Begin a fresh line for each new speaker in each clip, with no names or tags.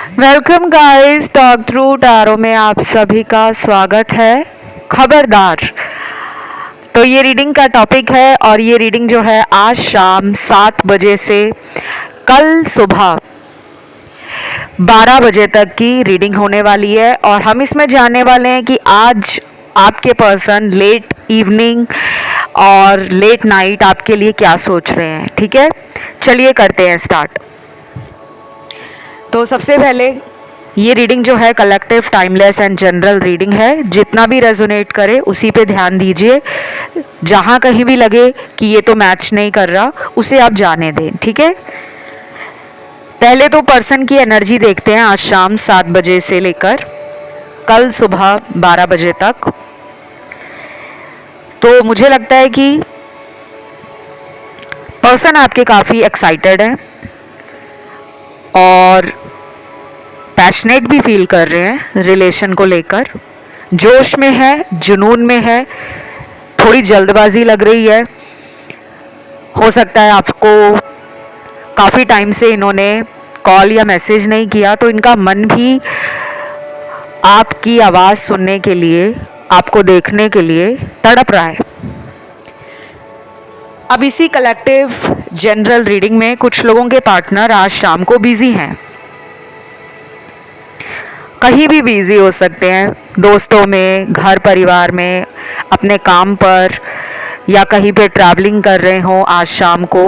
Welcome guys, talk through tarot में आप सभी का स्वागत है। खबरदार। तो ये रीडिंग का टॉपिक है और ये रीडिंग जो है आज शाम 7 बजे से कल सुबह 12 बजे तक की रीडिंग होने वाली है और हम इसमें जानने वाले हैं कि आज आपके पर्सन लेट इवनिंग और लेट नाइट आपके लिए क्या सोच रहे हैं। ठीक है, चलिए करते हैं स्टार्ट। तो सबसे पहले ये रीडिंग जो है collective, timeless and general reading है। जितना भी रेजोनेट करे उसी पे ध्यान दीजिए। जहाँ कहीं भी लगे कि ये तो मैच नहीं कर रहा उसे आप जाने दें। ठीक है, पहले तो पर्सन की एनर्जी देखते हैं आज शाम 7 बजे से लेकर कल सुबह 12 बजे तक। तो मुझे लगता है कि पर्सन आपके काफ़ी एक्साइटेड है और पैशनेट भी फील कर रहे हैं रिलेशन को लेकर। जोश में है, जुनून में है, थोड़ी जल्दबाजी लग रही है। हो सकता है आपको काफ़ी टाइम से इन्होंने कॉल या मैसेज नहीं किया, तो इनका मन भी आपकी आवाज़ सुनने के लिए, आपको देखने के लिए तड़प रहा है। अब इसी कलेक्टिव जनरल रीडिंग में कुछ लोगों के पार्टनर आज शाम को बिजी हैं, कहीं भी बिजी हो सकते हैं, दोस्तों में, घर परिवार में, अपने काम पर या कहीं पे ट्रैवलिंग कर रहे हो आज शाम को।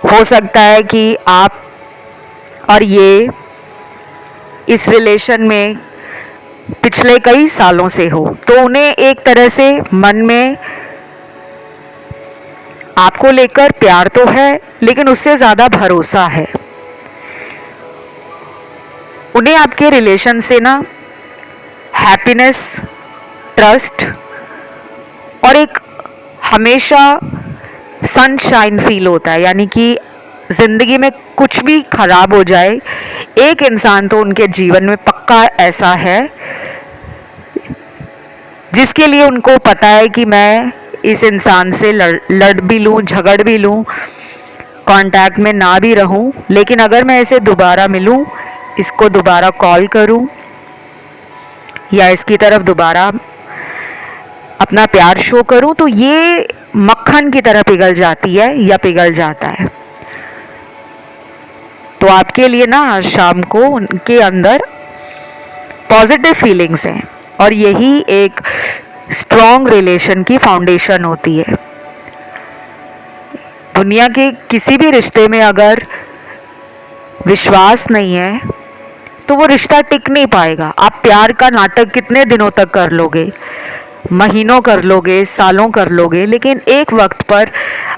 हो सकता है कि आप और ये इस रिलेशन में पिछले कई सालों से हो, तो उन्हें एक तरह से मन में आपको लेकर प्यार तो है लेकिन उससे ज़्यादा भरोसा है। उन्हें आपके रिलेशन से ना हैप्पीनेस, ट्रस्ट और एक हमेशा सनशाइन फील होता है। यानी कि ज़िंदगी में कुछ भी ख़राब हो जाए, एक इंसान तो उनके जीवन में पक्का ऐसा है जिसके लिए उनको पता है कि मैं इस इंसान से लड़ भी लूँ, झगड़ भी लूँ, कांटेक्ट में ना भी रहूँ, लेकिन अगर मैं इसे दोबारा मिलूँ, इसको दोबारा कॉल करूं या इसकी तरफ दोबारा अपना प्यार शो करूं, तो ये मक्खन की तरह पिघल जाती है या पिघल जाता है। तो आपके लिए ना आज शाम को उनके अंदर पॉजिटिव फीलिंग्स हैं और यही एक स्ट्रॉन्ग रिलेशन की फाउंडेशन होती है। दुनिया के किसी भी रिश्ते में अगर विश्वास नहीं है तो वो रिश्ता टिक नहीं पाएगा। आप प्यार का नाटक कितने दिनों तक कर लोगे, महीनों कर लोगे, सालों कर लोगे, लेकिन एक वक्त पर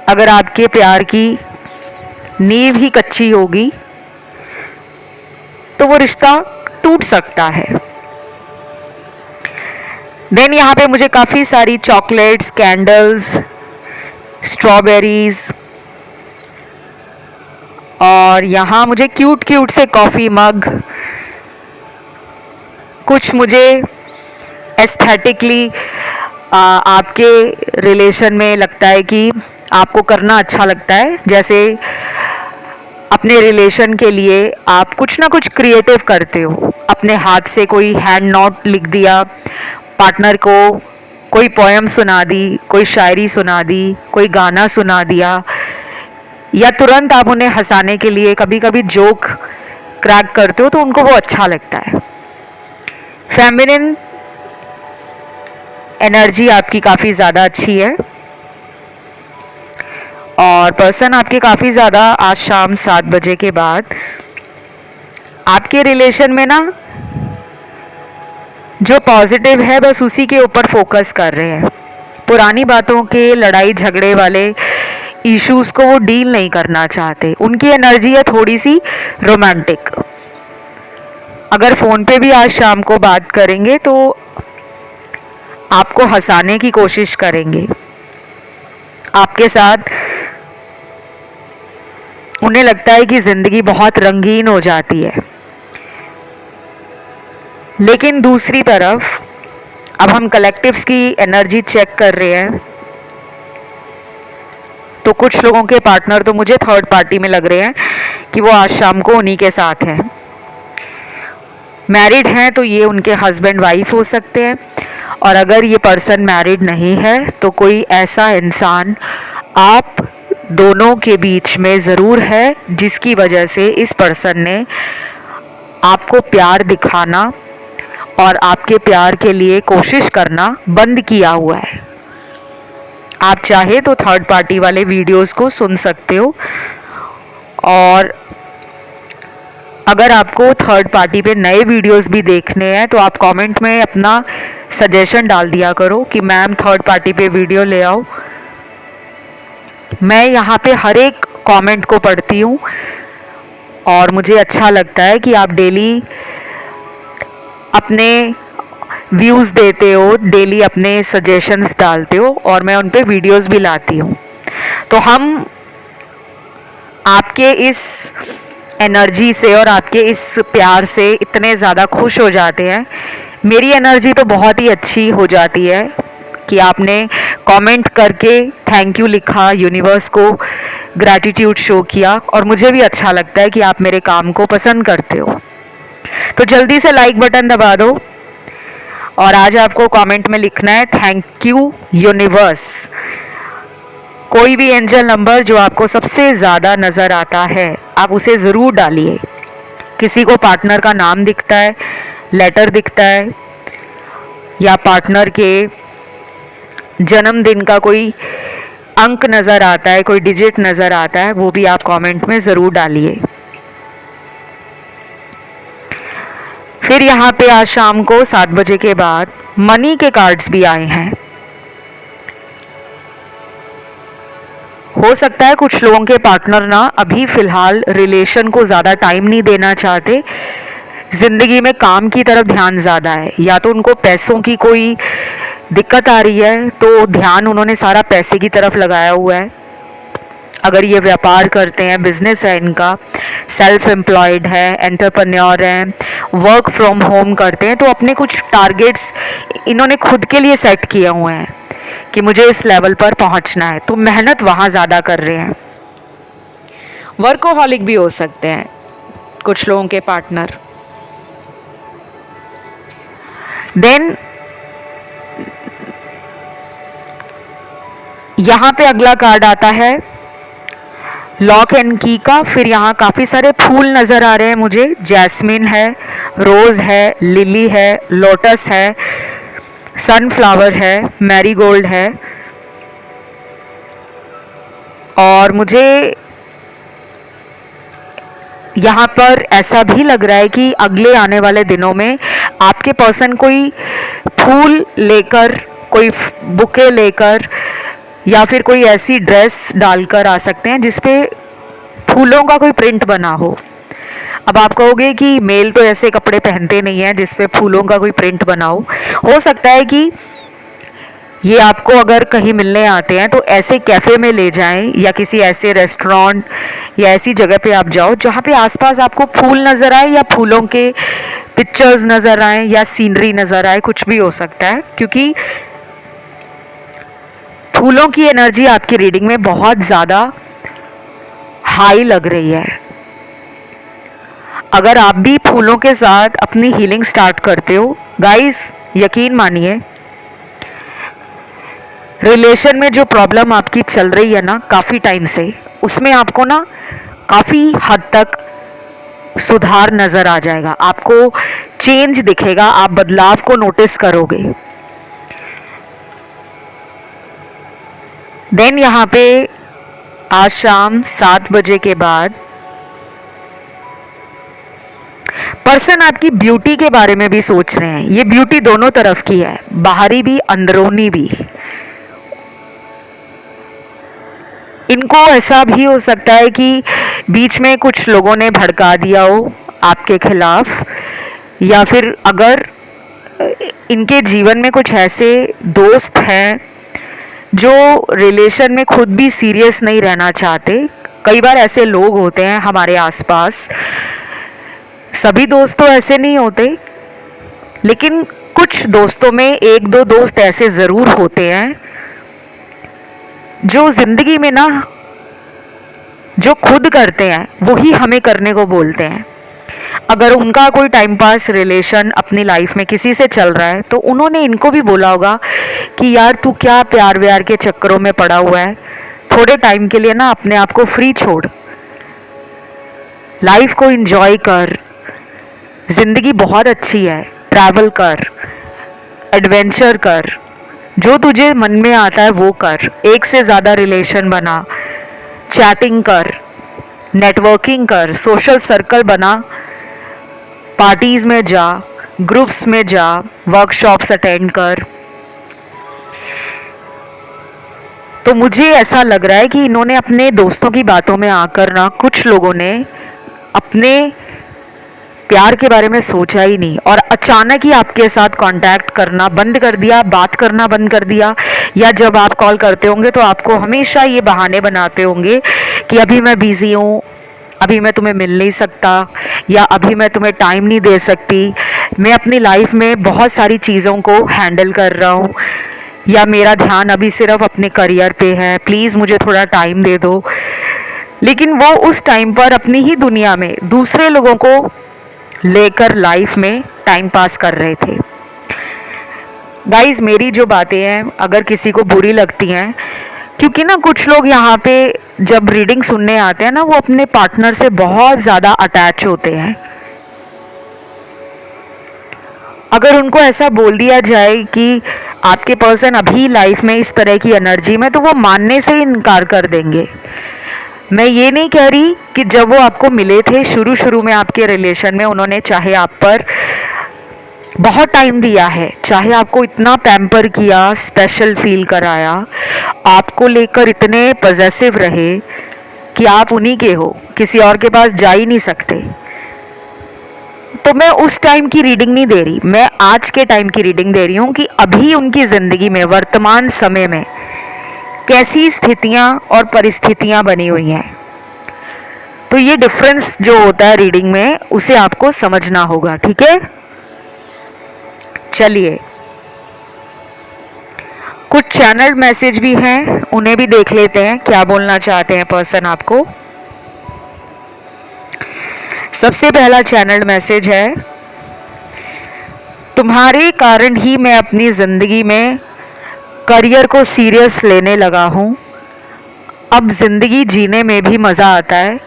अगर आपके प्यार की नींव ही कच्ची होगी तो वो रिश्ता टूट सकता है। देन यहाँ पे मुझे काफ़ी सारी चॉकलेट्स, कैंडल्स, स्ट्रॉबेरीज और यहाँ मुझे क्यूट क्यूट से कॉफ़ी मग, कुछ मुझे एस्थेटिकली आपके रिलेशन में लगता है कि आपको करना अच्छा लगता है। जैसे अपने रिलेशन के लिए आप कुछ ना कुछ क्रिएटिव करते हो, अपने हाथ से कोई हैंड नोट लिख दिया, पार्टनर को कोई पोएम सुना दी, कोई शायरी सुना दी, कोई गाना सुना दिया, या तुरंत आप उन्हें हंसाने के लिए कभी कभी जोक क्रैक करते हो तो उनको वो अच्छा लगता है। फेमिनिन एनर्जी आपकी काफ़ी ज़्यादा अच्छी है और पर्सन आपके काफ़ी ज़्यादा आज शाम 7 बजे के बाद आपके रिलेशन में ना जो पॉजिटिव है बस उसी के ऊपर फोकस कर रहे हैं। पुरानी बातों के, लड़ाई झगड़े वाले इश्यूज़ को वो डील नहीं करना चाहते। उनकी एनर्जी है थोड़ी सी रोमांटिक। अगर फ़ोन पे भी आज शाम को बात करेंगे तो आपको हंसाने की कोशिश करेंगे, आपके साथ उन्हें लगता है कि ज़िंदगी बहुत रंगीन हो जाती है। लेकिन दूसरी तरफ अब हम कलेक्टिव्स की एनर्जी चेक कर रहे हैं तो कुछ लोगों के पार्टनर तो मुझे थर्ड पार्टी में लग रहे हैं कि वो आज शाम को उन्हीं के साथ हैं। मैरिड हैं तो ये उनके हस्बैंड वाइफ हो सकते हैं, और अगर ये पर्सन मैरिड नहीं है तो कोई ऐसा इंसान आप दोनों के बीच में ज़रूर है जिसकी वजह से इस पर्सन ने आपको प्यार दिखाना और आपके प्यार के लिए कोशिश करना बंद किया हुआ है। आप चाहे तो थर्ड पार्टी वाले वीडियोस को सुन सकते हो, और अगर आपको थर्ड पार्टी पे नए वीडियोस भी देखने हैं तो आप कमेंट में अपना सजेशन डाल दिया करो कि मैम थर्ड पार्टी पे वीडियो ले आओ। मैं यहाँ पे हर एक कमेंट को पढ़ती हूँ और मुझे अच्छा लगता है कि आप डेली अपने व्यूज़ देते हो, डेली अपने सजेशंस डालते हो, और मैं उन पे वीडियोस भी लाती हूँ। तो हम आपके इस एनर्जी से और आपके इस प्यार से इतने ज़्यादा खुश हो जाते हैं। मेरी एनर्जी तो बहुत ही अच्छी हो जाती है कि आपने कमेंट करके थैंक यू लिखा, यूनिवर्स को ग्रैटिट्यूड शो किया, और मुझे भी अच्छा लगता है कि आप मेरे काम को पसंद करते हो। तो जल्दी से लाइक बटन दबा दो, और आज आपको कमेंट में लिखना है थैंक यू यूनिवर्स। कोई भी एंजल नंबर जो आपको सबसे ज़्यादा नज़र आता है आप उसे ज़रूर डालिए। किसी को पार्टनर का नाम दिखता है, लेटर दिखता है, या पार्टनर के जन्मदिन का कोई अंक नज़र आता है, कोई डिजिट नज़र आता है, वो भी आप कमेंट में ज़रूर डालिए। फिर यहाँ पे आज शाम को 7 बजे के बाद मनी के कार्ड्स भी आए हैं। हो सकता है कुछ लोगों के पार्टनर ना अभी फ़िलहाल रिलेशन को ज़्यादा टाइम नहीं देना चाहते, ज़िंदगी में काम की तरफ ध्यान ज़्यादा है, या तो उनको पैसों की कोई दिक्कत आ रही है तो ध्यान उन्होंने सारा पैसे की तरफ लगाया हुआ है। अगर ये व्यापार करते हैं, बिजनेस है इनका, सेल्फ एम्प्लॉयड है, एंटरप्रेन्योर हैं, वर्क फ्रॉम होम करते हैं, तो अपने कुछ टारगेट्स इन्होंने खुद के लिए सेट किए हुए हैं कि मुझे इस लेवल पर पहुंचना है, तो मेहनत वहाँ ज़्यादा कर रहे हैं। वर्कोहॉलिक भी हो सकते हैं कुछ लोगों के पार्टनर। देन यहाँ पे अगला कार्ड आता है लॉक एंड की का। फिर यहाँ काफ़ी सारे फूल नज़र आ रहे हैं मुझे। जैस्मिन है, रोज़ है, लिली है, लोटस है, सनफ्लावर है, मैरीगोल्ड है, और मुझे यहाँ पर ऐसा भी लग रहा है कि अगले आने वाले दिनों में आपके पर्सन कोई फूल लेकर, कोई बुके लेकर, या फिर कोई ऐसी ड्रेस डालकर आ सकते हैं जिस पे फूलों का कोई प्रिंट बना हो। अब आप कहोगे कि मेल तो ऐसे कपड़े पहनते नहीं हैं जिस पे फूलों का कोई प्रिंट बना हो सकता है कि ये आपको अगर कहीं मिलने आते हैं तो ऐसे कैफ़े में ले जाएं, या किसी ऐसे रेस्टोरेंट या ऐसी जगह पे आप जाओ जहाँ पे आसपास आपको फूल नज़र आए, या फूलों के पिक्चर्स नज़र आए, या सीनरी नज़र आए, कुछ भी हो सकता है, क्योंकि फूलों की एनर्जी आपकी रीडिंग में बहुत ज़्यादा हाई लग रही है। अगर आप भी फूलों के साथ अपनी हीलिंग स्टार्ट करते हो गाइस, यकीन मानिए रिलेशन में जो प्रॉब्लम आपकी चल रही है ना काफ़ी टाइम से, उसमें आपको ना काफ़ी हद तक सुधार नज़र आ जाएगा, आपको चेंज दिखेगा, आप बदलाव को नोटिस करोगे। देन यहाँ पे आज शाम 7 बजे के बाद पर्सन आपकी ब्यूटी के बारे में भी सोच रहे हैं। ये ब्यूटी दोनों तरफ की है, बाहरी भी अंदरूनी भी। इनको ऐसा भी हो सकता है कि बीच में कुछ लोगों ने भड़का दिया हो आपके खिलाफ, या फिर अगर इनके जीवन में कुछ ऐसे दोस्त हैं जो रिलेशन में खुद भी सीरियस नहीं रहना चाहते। कई बार ऐसे लोग होते हैं हमारे आसपास, सभी दोस्त तो ऐसे नहीं होते, लेकिन कुछ दोस्तों में एक दो दोस्त ऐसे ज़रूर होते हैं जो ज़िंदगी में ना जो खुद करते हैं वही हमें करने को बोलते हैं। अगर उनका कोई टाइम पास रिलेशन अपनी लाइफ में किसी से चल रहा है तो उन्होंने इनको भी बोला होगा कि यार तू क्या प्यार व्यार के चक्करों में पड़ा हुआ है, थोड़े टाइम के लिए ना अपने आप को फ्री छोड़, लाइफ को एंजॉय कर, ज़िंदगी बहुत अच्छी है, ट्रैवल कर, एडवेंचर कर, जो तुझे मन में आता है वो कर, एक से ज़्यादा रिलेशन बना, चैटिंग कर, नेटवर्किंग कर, सोशल सर्कल बना, पार्टीज़ में जा, ग्रुप्स में जा, वर्कशॉप्स अटेंड कर। तो मुझे ऐसा लग रहा है कि इन्होंने अपने दोस्तों की बातों में आकर ना, कुछ लोगों ने अपने प्यार के बारे में सोचा ही नहीं और अचानक ही आपके साथ कांटेक्ट करना बंद कर दिया, बात करना बंद कर दिया, या जब आप कॉल करते होंगे तो आपको हमेशा ये बहाने बनाते होंगे कि अभी मैं बिज़ी हूँ, अभी मैं तुम्हें मिल नहीं सकता, या अभी मैं तुम्हें टाइम नहीं दे सकती, मैं अपनी लाइफ में बहुत सारी चीज़ों को हैंडल कर रहा हूँ, या मेरा ध्यान अभी सिर्फ अपने करियर पे है, प्लीज़ मुझे थोड़ा टाइम दे दो। लेकिन वो उस टाइम पर अपनी ही दुनिया में दूसरे लोगों को लेकर लाइफ में टाइम पास कर रहे थे। गाइस, मेरी जो बातें हैं अगर किसी को बुरी लगती हैं, क्योंकि ना कुछ लोग यहाँ पे जब रीडिंग सुनने आते हैं ना, वो अपने पार्टनर से बहुत ज़्यादा अटैच होते हैं। अगर उनको ऐसा बोल दिया जाए कि आपके पर्सन अभी लाइफ में इस तरह की एनर्जी में, तो वो मानने से इनकार कर देंगे। मैं ये नहीं कह रही कि जब वो आपको मिले थे शुरू शुरू में आपके रिलेशन में, उन्होंने चाहे आप पर बहुत टाइम दिया है, चाहे आपको इतना पैम्पर किया, स्पेशल फील कराया, आपको लेकर इतने पॉजेसिव रहे कि आप उन्हीं के हो, किसी और के पास जा ही नहीं सकते, तो मैं उस टाइम की रीडिंग नहीं दे रही, मैं आज के टाइम की रीडिंग दे रही हूँ कि अभी उनकी ज़िंदगी में वर्तमान समय में कैसी स्थितियाँ और परिस्थितियाँ बनी हुई हैं। तो ये डिफरेंस जो होता है रीडिंग में, उसे आपको समझना होगा, ठीक है। चलिए, कुछ चैनल मैसेज भी हैं, उन्हें भी देख लेते हैं, क्या बोलना चाहते हैं पर्सन आपको। सबसे पहला चैनल मैसेज है, तुम्हारे कारण ही मैं अपनी ज़िंदगी में करियर को सीरियस लेने लगा हूँ। अब ज़िंदगी जीने में भी मज़ा आता है,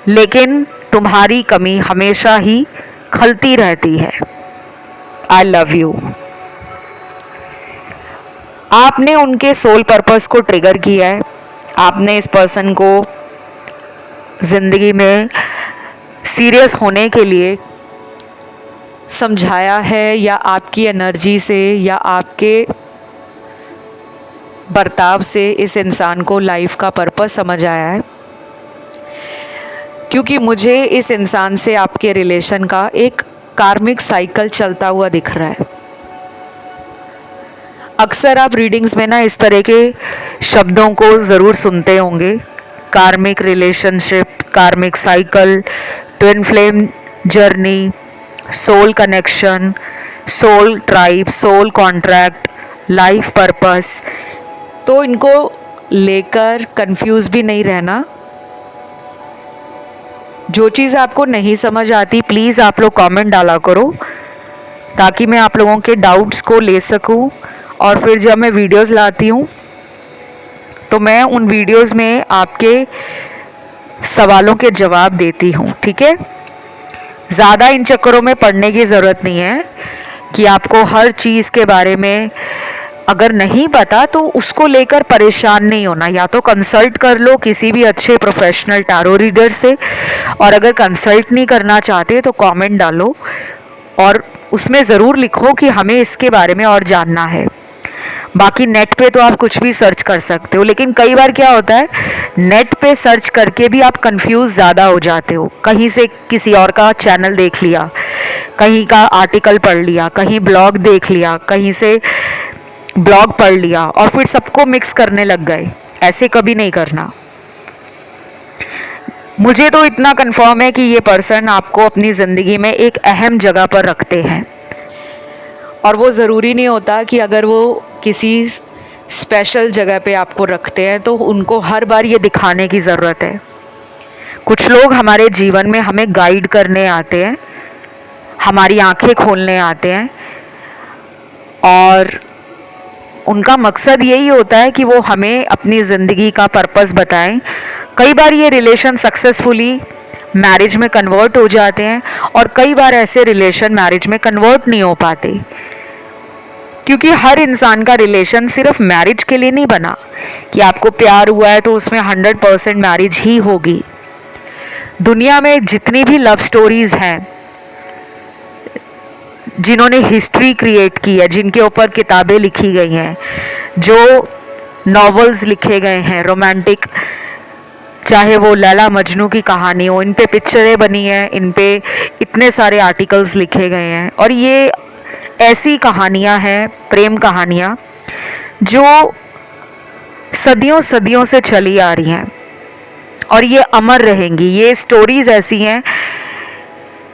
लेकिन तुम्हारी कमी हमेशा ही खलती रहती है। I love you. आपने उनके सोल पर्पस को ट्रिगर किया है, आपने इस पर्सन को ज़िंदगी में सीरियस होने के लिए समझाया है, या आपकी एनर्जी से या आपके बर्ताव से इस इंसान को लाइफ का पर्पस समझ आया है। क्योंकि मुझे इस इंसान से आपके रिलेशन का एक कार्मिक साइकिल चलता हुआ दिख रहा है। अक्सर आप रीडिंग्स में ना इस तरह के शब्दों को ज़रूर सुनते होंगे, karmic relationship, karmic cycle, twin flame journey, soul connection, soul tribe, soul contract, life purpose. तो इनको लेकर कंफ्यूज भी नहीं रहना। जो चीज़ आपको नहीं समझ आती प्लीज़ आप लोग कमेंट डाला करो, ताकि मैं आप लोगों के डाउट्स को ले सकूं, और फिर जब मैं वीडियोस लाती हूं तो मैं उन वीडियोस में आपके सवालों के जवाब देती हूं, ठीक है। ज़्यादा इन चक्करों में पड़ने की ज़रूरत नहीं है कि आपको हर चीज़ के बारे में अगर नहीं पता तो उसको लेकर परेशान नहीं होना। या तो कंसल्ट कर लो किसी भी अच्छे प्रोफेशनल टैरो रीडर से, और अगर कंसल्ट नहीं करना चाहते तो कमेंट डालो और उसमें ज़रूर लिखो कि हमें इसके बारे में और जानना है। बाकी नेट पे तो आप कुछ भी सर्च कर सकते हो, लेकिन कई बार क्या होता है, नेट पे सर्च करके भी आप कंफ्यूज ज़्यादा हो जाते हो। कहीं से किसी और का चैनल देख लिया, कहीं का आर्टिकल पढ़ लिया, कहीं ब्लॉग देख लिया, कहीं से ब्लॉग पढ़ लिया, और फिर सबको मिक्स करने लग गए। ऐसे कभी नहीं करना। मुझे तो इतना कंफर्म है कि ये पर्सन आपको अपनी ज़िंदगी में एक अहम जगह पर रखते हैं, और वो ज़रूरी नहीं होता कि अगर वो किसी स्पेशल जगह पे आपको रखते हैं तो उनको हर बार ये दिखाने की ज़रूरत है। कुछ लोग हमारे जीवन में हमें गाइड करने आते हैं, हमारी आंखें खोलने आते हैं, और उनका मकसद यही होता है कि वो हमें अपनी ज़िंदगी का पर्पस बताएं। कई बार ये रिलेशन सक्सेसफुली मैरिज में कन्वर्ट हो जाते हैं और कई बार ऐसे रिलेशन मैरिज में कन्वर्ट नहीं हो पाते, क्योंकि हर इंसान का रिलेशन सिर्फ मैरिज के लिए नहीं बना कि आपको प्यार हुआ है तो उसमें 100% मैरिज ही होगी। दुनिया में जितनी भी लव स्टोरीज हैं, जिन्होंने हिस्ट्री क्रिएट की है, जिनके ऊपर किताबें लिखी गई हैं, जो नॉवेल्स लिखे गए हैं रोमांटिक, चाहे वो लैला मजनू की कहानी हो, इन पे पिक्चरें बनी हैं, इन पे इतने सारे आर्टिकल्स लिखे गए हैं, और ये ऐसी कहानियाँ हैं, प्रेम कहानियाँ जो सदियों सदियों से चली आ रही हैं और ये अमर रहेंगी। ये स्टोरीज ऐसी हैं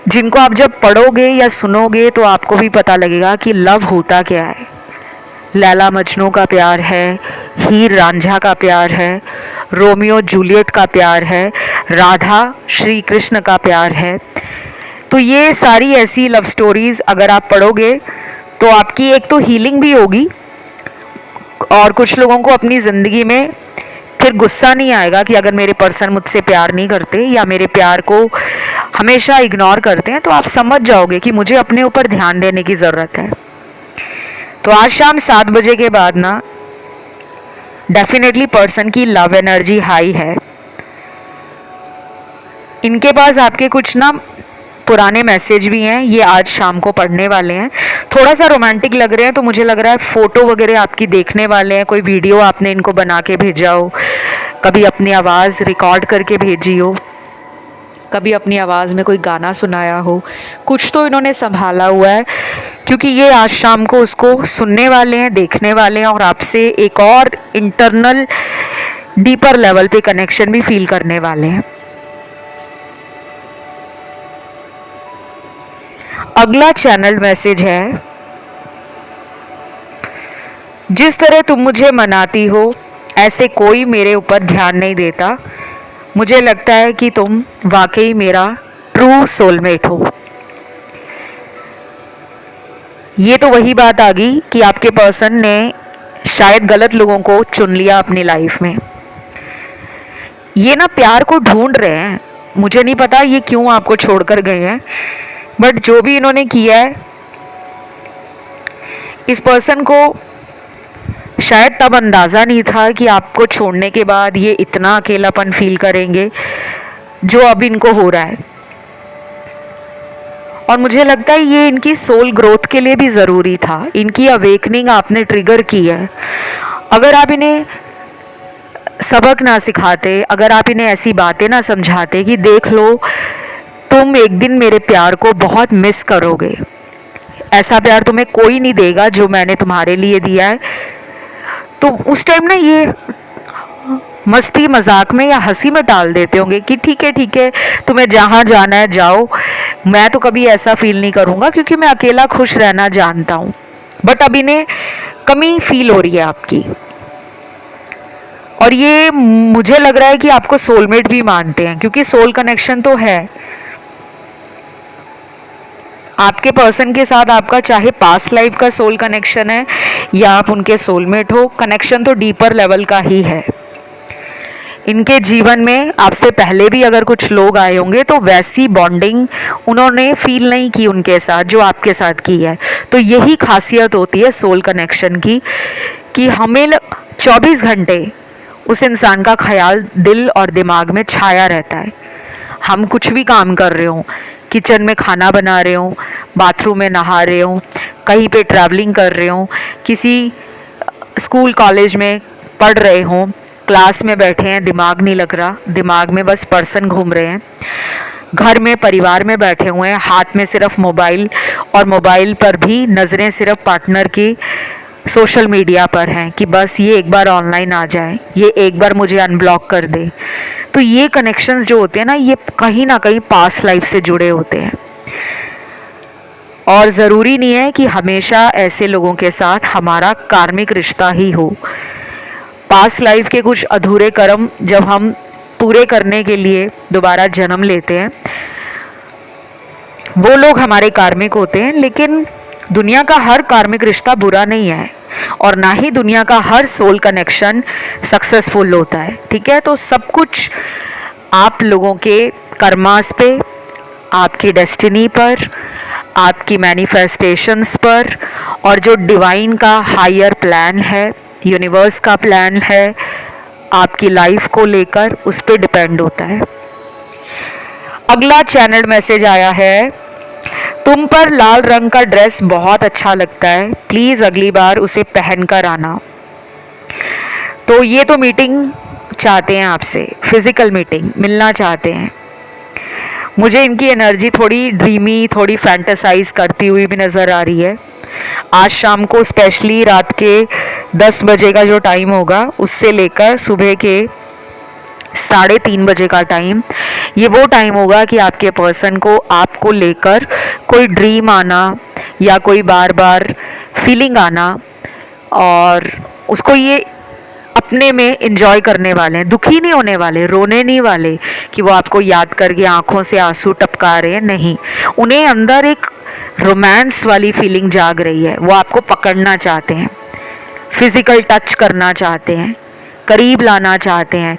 जिनको आप जब पढ़ोगे या सुनोगे तो आपको भी पता लगेगा कि लव होता क्या है। लैला मजनू का प्यार है, हीर रांझा का प्यार है, रोमियो जूलियट का प्यार है, राधा श्री कृष्ण का प्यार है। तो ये सारी ऐसी लव स्टोरीज़ अगर आप पढ़ोगे तो आपकी एक तो हीलिंग भी होगी, और कुछ लोगों को अपनी ज़िंदगी में फिर गुस्सा नहीं आएगा कि अगर मेरे पर्सन मुझसे प्यार नहीं करते या मेरे प्यार को हमेशा इग्नोर करते हैं, तो आप समझ जाओगे कि मुझे अपने ऊपर ध्यान देने की ज़रूरत है। तो आज शाम 7 बजे के बाद ना डेफिनेटली पर्सन की लव एनर्जी हाई है। इनके पास आपके कुछ ना पुराने मैसेज भी हैं, ये आज शाम को पढ़ने वाले हैं। थोड़ा सा रोमांटिक लग रहे हैं, तो मुझे लग रहा है फ़ोटो वगैरह आपकी देखने वाले हैं, कोई वीडियो आपने इनको बना के भेजा हो, कभी अपनी आवाज़ रिकॉर्ड करके भेजी हो, कभी अपनी आवाज़ में कोई गाना सुनाया हो, कुछ तो इन्होंने संभाला हुआ है, क्योंकि ये आज शाम को उसको सुनने वाले हैं, देखने वाले हैं, और आपसे एक और इंटरनल डीपर लेवल पे कनेक्शन भी फील करने वाले हैं। अगला चैनल मैसेज है, जिस तरह तुम मुझे मनाती हो ऐसे कोई मेरे ऊपर ध्यान नहीं देता। मुझे लगता है कि तुम वाकई मेरा ट्रू सोलमेट हो। ये तो वही बात आ गई कि आपके पर्सन ने शायद गलत लोगों को चुन लिया अपनी लाइफ में। ये ना प्यार को ढूंढ रहे हैं, मुझे नहीं पता ये क्यों आपको छोड़कर गए हैं, बट जो भी इन्होंने किया है, इस पर्सन को शायद तब अंदाज़ा नहीं था कि आपको छोड़ने के बाद ये इतना अकेलापन फील करेंगे जो अब इनको हो रहा है। और मुझे लगता है ये इनकी सोल ग्रोथ के लिए भी ज़रूरी था। इनकी अवेकनिंग आपने ट्रिगर की है। अगर आप इन्हें सबक ना सिखाते, अगर आप इन्हें ऐसी बातें ना समझाते कि देख लो तुम एक दिन मेरे प्यार को बहुत मिस करोगे, ऐसा प्यार तुम्हें कोई नहीं देगा जो मैंने तुम्हारे लिए दिया है, तो उस टाइम ना ये मस्ती मजाक में या हंसी में टाल देते होंगे कि ठीक है तुम्हें जहाँ जाना है जाओ, मैं तो कभी ऐसा फील नहीं करूँगा क्योंकि मैं अकेला खुश रहना जानता हूँ। बट अब इन्हें कमी फील हो रही है आपकी, और ये मुझे लग रहा है कि आपको सोलमेट भी मानते हैं, क्योंकि सोल कनेक्शन तो है आपके पर्सन के साथ। आपका चाहे पास्ट लाइफ का सोल कनेक्शन है या आप उनके सोलमेट हो, कनेक्शन तो डीपर लेवल का ही है। इनके जीवन में आपसे पहले भी अगर कुछ लोग आए होंगे तो वैसी बॉन्डिंग उन्होंने फील नहीं की उनके साथ जो आपके साथ की है। तो यही खासियत होती है सोल कनेक्शन की, कि हमें 24 घंटे उस इंसान का ख्याल दिल और दिमाग में छाया रहता है। हम कुछ भी काम कर रहे हों, किचन में खाना बना रहे हों, बाथरूम में नहा रहे हों, कहीं पे ट्रैवलिंग कर रहे हों, किसी स्कूल कॉलेज में पढ़ रहे हों, क्लास में बैठे हैं, दिमाग नहीं लग रहा, दिमाग में बस पर्सन घूम रहे हैं, घर में परिवार में बैठे हुए हैं, हाथ में सिर्फ मोबाइल, और मोबाइल पर भी नज़रें सिर्फ पार्टनर की सोशल मीडिया पर हैं कि बस ये एक बार ऑनलाइन आ जाए, ये एक बार मुझे अनब्लॉक कर दे। तो ये कनेक्शंस जो होते हैं ना, ये कहीं ना कहीं पास्ट लाइफ से जुड़े होते हैं, और ज़रूरी नहीं है कि हमेशा ऐसे लोगों के साथ हमारा कार्मिक रिश्ता ही हो। पास्ट लाइफ के कुछ अधूरे कर्म जब हम पूरे करने के लिए दोबारा जन्म लेते हैं, वो लोग हमारे कार्मिक होते हैं। लेकिन दुनिया का हर कार्मिक रिश्ता बुरा नहीं है और ना ही दुनिया का हर सोल कनेक्शन सक्सेसफुल होता है, ठीक है। तो सब कुछ आप लोगों के कर्मास पे, आपकी डेस्टिनी पर, आपकी मैनिफेस्टेशंस पर और जो डिवाइन का हायर प्लान है, यूनिवर्स का प्लान है आपकी लाइफ को लेकर, उस पर डिपेंड होता है। अगला चैनल मैसेज आया है, तुम पर लाल रंग का ड्रेस बहुत अच्छा लगता है, प्लीज़ अगली बार उसे पहनकर आना। तो ये तो मीटिंग चाहते हैं आपसे, फिजिकल मीटिंग, मिलना चाहते हैं। मुझे इनकी एनर्जी थोड़ी ड्रीमी, थोड़ी फैंटेसाइज करती हुई भी नज़र आ रही है। आज शाम को स्पेशली रात के 10 बजे का जो टाइम होगा, उससे लेकर सुबह के 3:30 बजे का टाइम, ये वो टाइम होगा कि आपके पर्सन को आपको लेकर कोई ड्रीम आना या कोई बार बार फीलिंग आना, और उसको ये अपने में इंजॉय करने वाले हैं, दुखी नहीं होने वाले, रोने नहीं वाले कि वो आपको याद करके आंखों से आंसू टपका रहे हैं, नहीं। उन्हें अंदर एक रोमांस वाली फीलिंग जाग रही है, वो आपको पकड़ना चाहते हैं, फिजिकल टच करना चाहते हैं, करीब लाना चाहते हैं,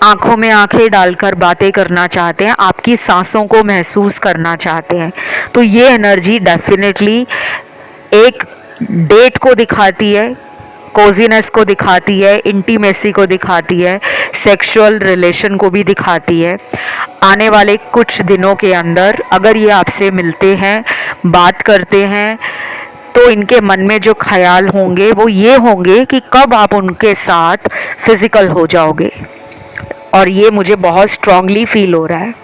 आंखों में आंखें डालकर बातें करना चाहते हैं, आपकी सांसों को महसूस करना चाहते हैं। तो ये एनर्जी डेफिनेटली एक डेट को दिखाती है, कोजीनेस को दिखाती है, इंटीमेसी को दिखाती है, सेक्सुअल रिलेशन को भी दिखाती है। आने वाले कुछ दिनों के अंदर अगर ये आपसे मिलते हैं, बात करते हैं, तो इनके मन में जो ख्याल होंगे वो ये होंगे कि कब आप उनके साथ फिजिकल हो जाओगे, और ये मुझे बहुत स्ट्रांगली फील हो रहा है।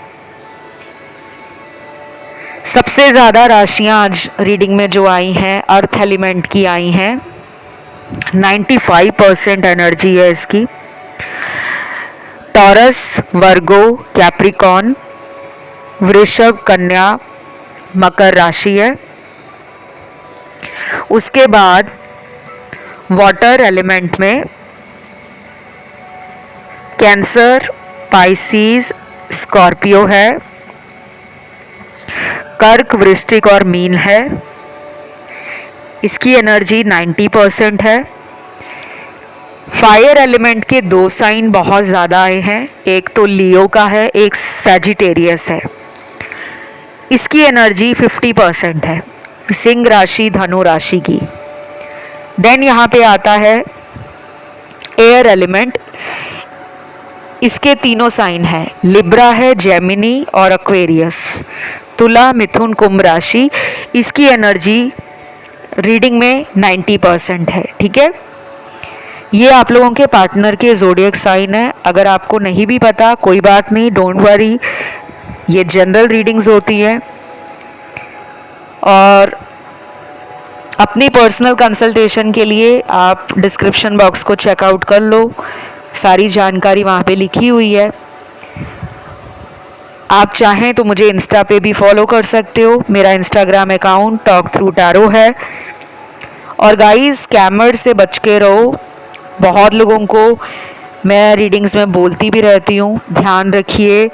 सबसे ज़्यादा राशियां आज रीडिंग में जो आई हैं, अर्थ एलिमेंट की आई हैं, 95% एनर्जी है इसकी। टॉरस, वर्गो, कैप्रिकॉन, वृषभ, कन्या, मकर राशि है। उसके बाद वाटर एलिमेंट में कैंसर, पाइसिस, स्कॉर्पियो है। कर्क, वृश्चिक और मीन है। इसकी एनर्जी 90% है। फायर एलिमेंट के 2 साइन बहुत ज़्यादा आए हैं, एक तो लियो का है, एक सैजिटेरियस है। इसकी एनर्जी 50% है, सिंह राशि, धनु राशि की। देन यहाँ पे आता है एयर एलिमेंट, इसके 3 साइन हैं, लिब्रा है, जेमिनी और एक्वेरियस। तुला, मिथुन, कुंभ राशि। इसकी एनर्जी रीडिंग में 90% है, ठीक है। ये आप लोगों के पार्टनर के ज़ोडिएक साइन है। अगर आपको नहीं भी पता, कोई बात नहीं, डोंट वरी, ये जनरल रीडिंग्स होती है। और अपनी पर्सनल कंसल्टेशन के लिए आप डिस्क्रिप्शन बॉक्स को चेकआउट कर लो, सारी जानकारी वहाँ पे लिखी हुई है। आप चाहें तो मुझे इंस्टा पे भी फॉलो कर सकते हो, मेरा Instagram account talk through tarot है। और गाइस, स्कैमर से बच के रहो। बहुत लोगों को मैं रीडिंग्स में बोलती भी रहती हूँ, ध्यान रखिए।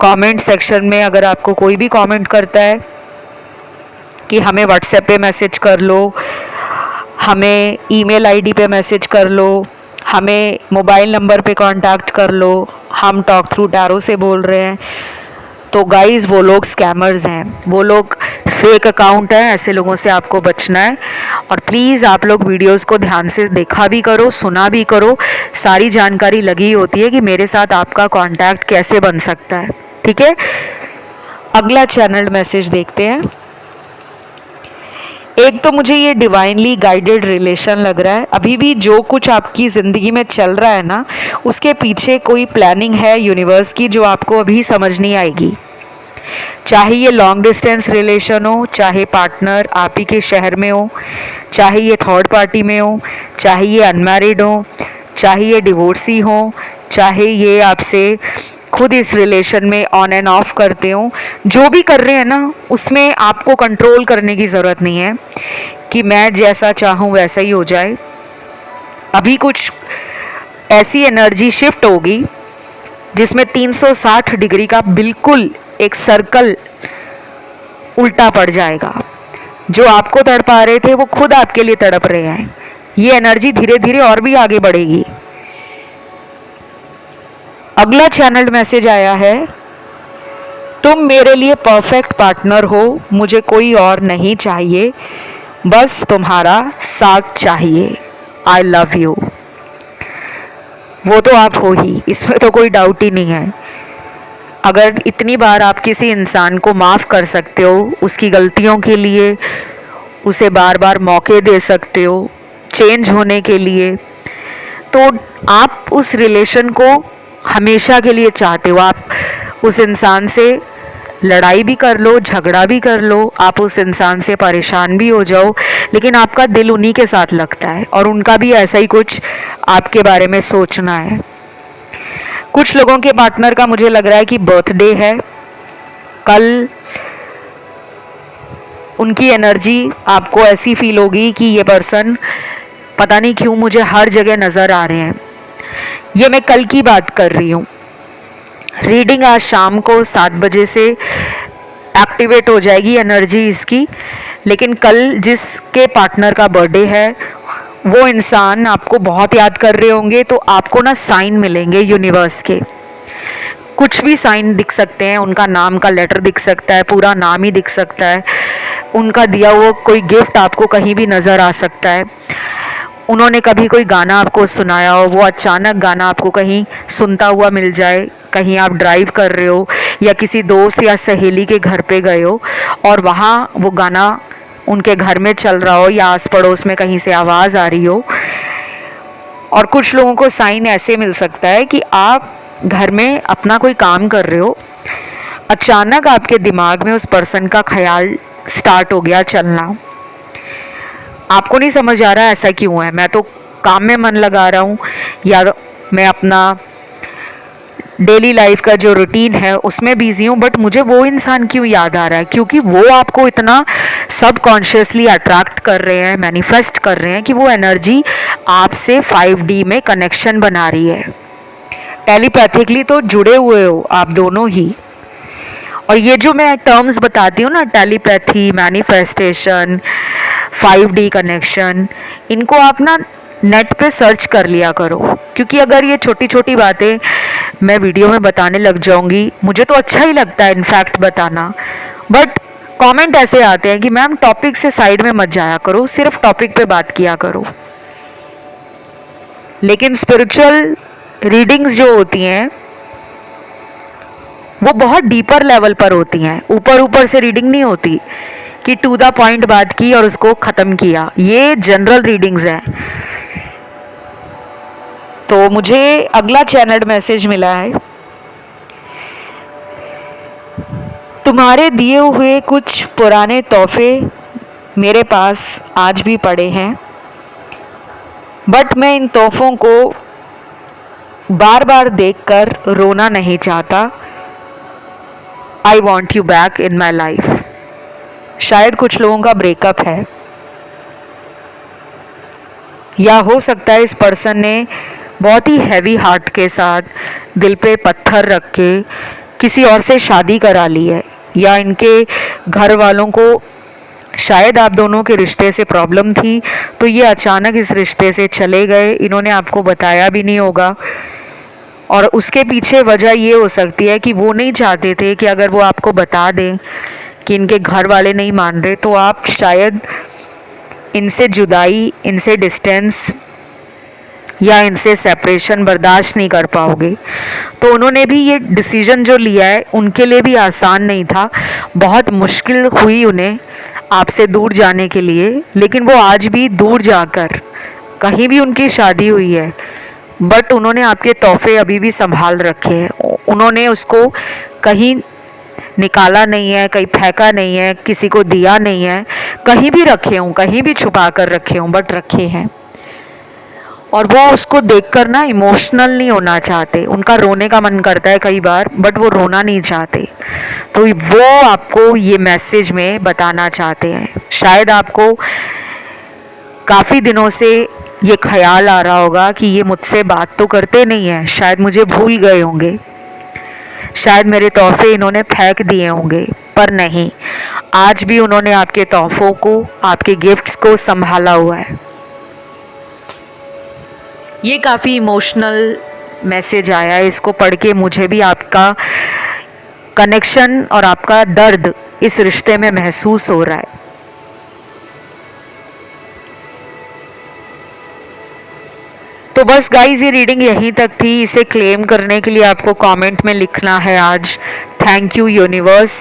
कमेंट सेक्शन में अगर आपको कोई भी कमेंट करता है कि हमें व्हाट्सएप पे मैसेज कर लो, हमें ईमेल आईडी पे मैसेज कर लो, हमें मोबाइल नंबर पे कांटेक्ट कर लो, हम टॉक थ्रू टैरो से बोल रहे हैं, तो गाइज़ वो लोग स्कैमर्स हैं, वो लोग फेक अकाउंट हैं। ऐसे लोगों से आपको बचना है। और प्लीज़ आप लोग वीडियोस को ध्यान से देखा भी करो, सुना भी करो, सारी जानकारी लगी होती है कि मेरे साथ आपका कांटेक्ट कैसे बन सकता है, ठीक है। अगला चैनल मैसेज देखते हैं। एक तो मुझे ये डिवाइनली गाइडेड रिलेशन लग रहा है। अभी भी जो कुछ आपकी ज़िंदगी में चल रहा है ना, उसके पीछे कोई प्लानिंग है यूनिवर्स की जो आपको अभी समझ नहीं आएगी। चाहे ये लॉन्ग डिस्टेंस रिलेशन हो, चाहे पार्टनर आप ही के शहर में हो, चाहे ये थर्ड पार्टी में हो, चाहे ये अनमैरिड हो, चाहे ये डिवोर्सी हो, चाहे ये आपसे खुद इस रिलेशन में ऑन एंड ऑफ करते हो, जो भी कर रहे हैं ना, उसमें आपको कंट्रोल करने की ज़रूरत नहीं है कि मैं जैसा चाहूँ वैसा ही हो जाए। अभी कुछ ऐसी एनर्जी शिफ्ट होगी जिसमें 360 डिग्री का बिल्कुल एक सर्कल उल्टा पड़ जाएगा। जो आपको तड़पा रहे थे वो खुद आपके लिए तड़प रहे हैं। ये एनर्जी धीरे धीरे और भी आगे बढ़ेगी। अगला चैनल मैसेज आया है, तुम मेरे लिए परफेक्ट पार्टनर हो, मुझे कोई और नहीं चाहिए, बस तुम्हारा साथ चाहिए। I love you. वो तो आप हो ही, इसमें तो कोई डाउट ही नहीं है। अगर इतनी बार आप किसी इंसान को माफ़ कर सकते हो, उसकी गलतियों के लिए उसे बार बार मौके दे सकते हो चेंज होने के लिए, तो आप उस रिलेशन को हमेशा के लिए चाहते हो। आप उस इंसान से लड़ाई भी कर लो, झगड़ा भी कर लो, आप उस इंसान से परेशान भी हो जाओ, लेकिन आपका दिल उन्हीं के साथ लगता है और उनका भी ऐसा ही कुछ आपके बारे में सोचना है। कुछ लोगों के पार्टनर का मुझे लग रहा है कि बर्थडे है कल। उनकी एनर्जी आपको ऐसी फील होगी कि ये पर्सन पता नहीं क्यों मुझे हर जगह नज़र आ रहे हैं। ये मैं कल की बात कर रही हूँ। रीडिंग आज शाम को 7 बजे से एक्टिवेट हो जाएगी एनर्जी इसकी, लेकिन कल जिसके पार्टनर का बर्थडे है वो इंसान आपको बहुत याद कर रहे होंगे। तो आपको ना साइन मिलेंगे यूनिवर्स के, कुछ भी साइन दिख सकते हैं, उनका नाम का लेटर दिख सकता है, पूरा नाम ही दिख सकता है, उनका दिया हुआ कोई गिफ्ट आपको कहीं भी नज़र आ सकता है। उन्होंने कभी कोई गाना आपको सुनाया हो, वो अचानक गाना आपको कहीं सुनता हुआ मिल जाए, कहीं आप ड्राइव कर रहे हो या किसी दोस्त या सहेली के घर पे गए हो और वहाँ वो गाना उनके घर में चल रहा हो या आस पड़ोस में कहीं से आवाज़ आ रही हो। और कुछ लोगों को साइन ऐसे मिल सकता है कि आप घर में अपना कोई काम कर रहे हो, अचानक आपके दिमाग में उस पर्सन का ख्याल स्टार्ट हो गया चलना। आपको नहीं समझ आ रहा ऐसा क्यों है, मैं तो काम में मन लगा रहा हूँ या मैं अपना डेली लाइफ का जो रूटीन है उसमें बिजी हूँ, बट मुझे वो इंसान क्यों याद आ रहा है? क्योंकि वो आपको इतना सबकॉन्शियसली अट्रैक्ट कर रहे हैं, मैनिफेस्ट कर रहे हैं कि वो एनर्जी आपसे 5D में कनेक्शन बना रही है। टेलीपैथिकली तो जुड़े हुए हो आप दोनों ही। और ये जो मैं टर्म्स बताती हूँ ना, टेलीपैथी, मैनिफेस्टेशन, 5D कनेक्शन, इनको आप ना नेट पे सर्च कर लिया करो, क्योंकि अगर ये छोटी छोटी बातें मैं वीडियो में बताने लग जाऊंगी, मुझे तो अच्छा ही लगता है इनफैक्ट बताना, बट कमेंट ऐसे आते हैं कि मैम टॉपिक से साइड में मत जाया करो, सिर्फ टॉपिक पे बात किया करो। लेकिन स्पिरिचुअल रीडिंग्स जो होती हैं वो बहुत डीपर लेवल पर होती हैं, ऊपर ऊपर से रीडिंग नहीं होती कि टू द पॉइंट बात की और उसको ख़त्म किया। ये जनरल रीडिंग्स हैं। तो मुझे अगला चैनल मैसेज मिला है, तुम्हारे दिए हुए कुछ पुराने तोहफे मेरे पास आज भी पड़े हैं, बट मैं इन तोहफों को बार बार देखकर रोना नहीं चाहता। I want you back in my life. शायद कुछ लोगों का ब्रेकअप है, या हो सकता है इस पर्सन ने बहुत ही हैवी हार्ट के साथ दिल पे पत्थर रख के किसी और से शादी करा ली है, या इनके घर वालों को शायद आप दोनों के रिश्ते से प्रॉब्लम थी तो ये अचानक इस रिश्ते से चले गए। इन्होंने आपको बताया भी नहीं होगा, और उसके पीछे वजह ये हो सकती है कि वो नहीं चाहते थे कि अगर वो आपको बता दें कि इनके घर वाले नहीं मान रहे तो आप शायद इनसे जुदाई, इनसे डिस्टेंस या इनसे सेपरेशन बर्दाश्त नहीं कर पाओगे। तो उन्होंने भी ये डिसीजन जो लिया है उनके लिए भी आसान नहीं था, बहुत मुश्किल हुई उन्हें आपसे दूर जाने के लिए, लेकिन वो आज भी दूर जाकर कहीं भी उनकी शादी हुई है, बट उन्होंने आपके तोहफे अभी भी संभाल रखे हैं। उन्होंने उसको कहीं निकाला नहीं है, कहीं फेंका नहीं है, किसी को दिया नहीं है, कहीं भी रखे हों, कहीं भी छुपा कर रखे हों, बट रखे हैं। और वो उसको देखकर ना इमोशनल नहीं होना चाहते, उनका रोने का मन करता है कई बार, बट वो रोना नहीं चाहते। तो वो आपको ये मैसेज में बताना चाहते हैं। शायद आपको काफ़ी दिनों से ये ख्याल आ रहा होगा कि ये मुझसे बात तो करते नहीं हैं, शायद मुझे भूल गए होंगे। शायद मेरे तोहफे इन्होंने फेंक दिए होंगे, पर नहीं, आज भी उन्होंने आपके तोहफों को, आपके गिफ्ट्स को संभाला हुआ है। ये काफ़ी इमोशनल मैसेज आया है, इसको पढ़ के मुझे भी आपका कनेक्शन और आपका दर्द इस रिश्ते में महसूस हो रहा है। तो बस गाइज, ये रीडिंग यहीं तक थी। इसे क्लेम करने के लिए आपको कमेंट में लिखना है आज थैंक यू यूनिवर्स।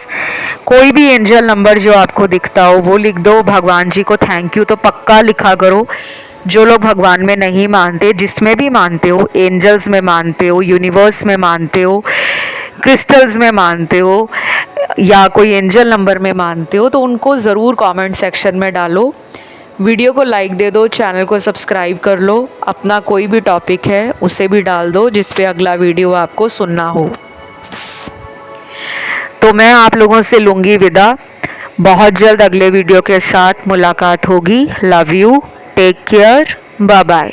कोई भी एंजल नंबर जो आपको दिखता हो वो लिख दो, भगवान जी को थैंक यू तो पक्का लिखा करो। जो लोग भगवान में नहीं मानते, जिसमें भी मानते हो, एंजल्स में मानते हो, यूनिवर्स में मानते हो, क्रिस्टल्स में मानते हो, या कोई एंजल नंबर में मानते हो, तो उनको ज़रूर कमेंट सेक्शन में डालो। वीडियो को लाइक दे दो, चैनल को सब्सक्राइब कर लो। अपना कोई भी टॉपिक है उसे भी डाल दो जिस पे अगला वीडियो आपको सुनना हो। तो मैं आप लोगों से लूँगी विदा। बहुत जल्द अगले वीडियो के साथ मुलाकात होगी। Love you, take care, bye bye.